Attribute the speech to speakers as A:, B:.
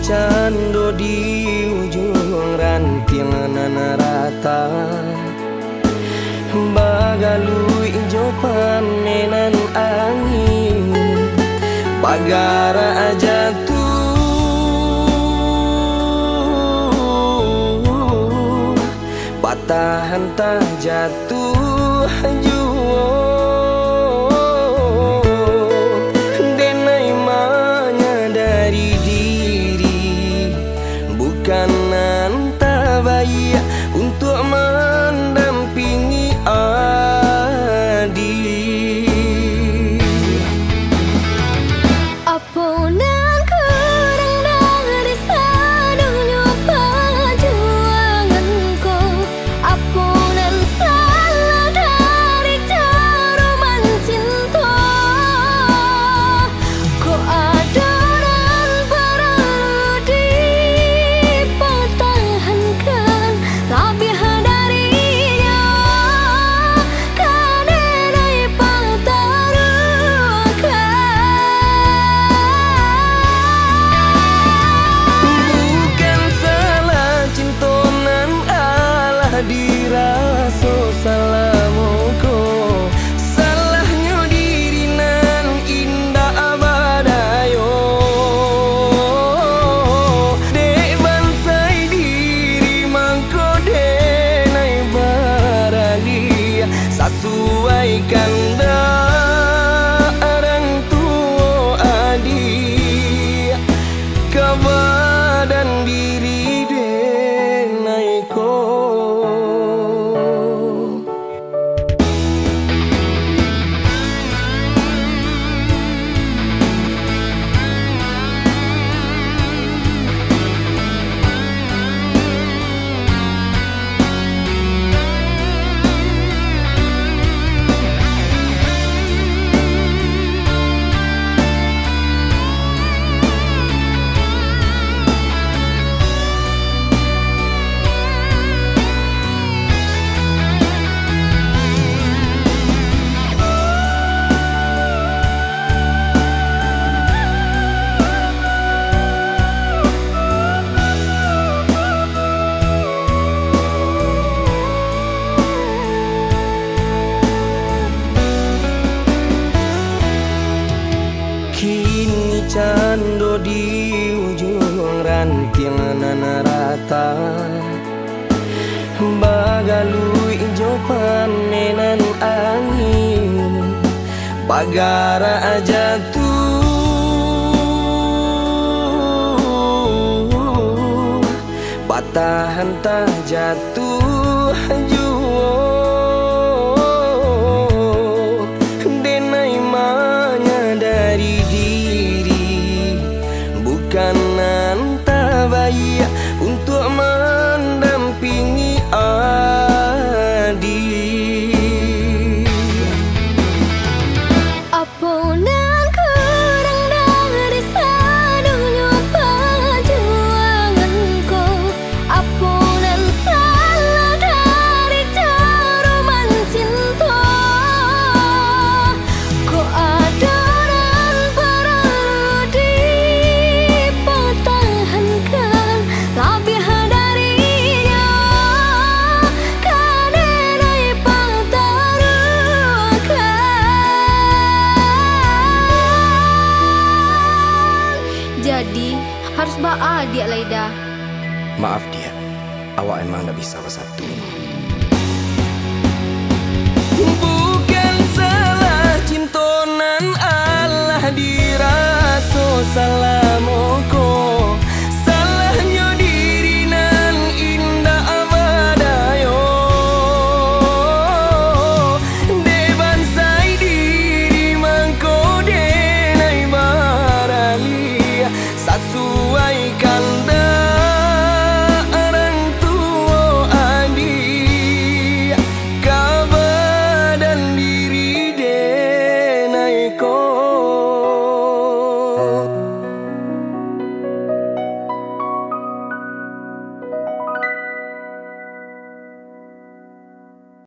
A: cando di ujung ranting nanarata bagalu ijo pamenan angin bagara jatuh patahan tak jatuh juo denai menyadari diri bukan antabaya untuk mendampingi adik.
B: Apunan kurang dari sadunya perjuanganku, apunan salah dari cara mencinta. Ku adoran perlu dipertahankan lebih darinya, kadang
A: Bukan salah cintonan Allah diraso salamuko salahnya diri nan indah abadayo dek bansai diri mangko denai baradia sesuaikan orang tua adik kebadan diri denaiko. Kini cando di ujung ranting nanarata bagalu ijo pamenan angin bagara jatuh patahan tak jatuh juo denai menyadari diri bukan antabaya untuk mendampingi adik.
B: apunan kurang dari sadunya perjuanganku, apunan salah dari cara mencinta. Ku adoran perlu dipertahankan lebih darinya, kadang jadi harus dia Laida.
A: Maaf dia, awak emang gak bisa bersatu. Bukan salah cintonan Allah diraso salamuko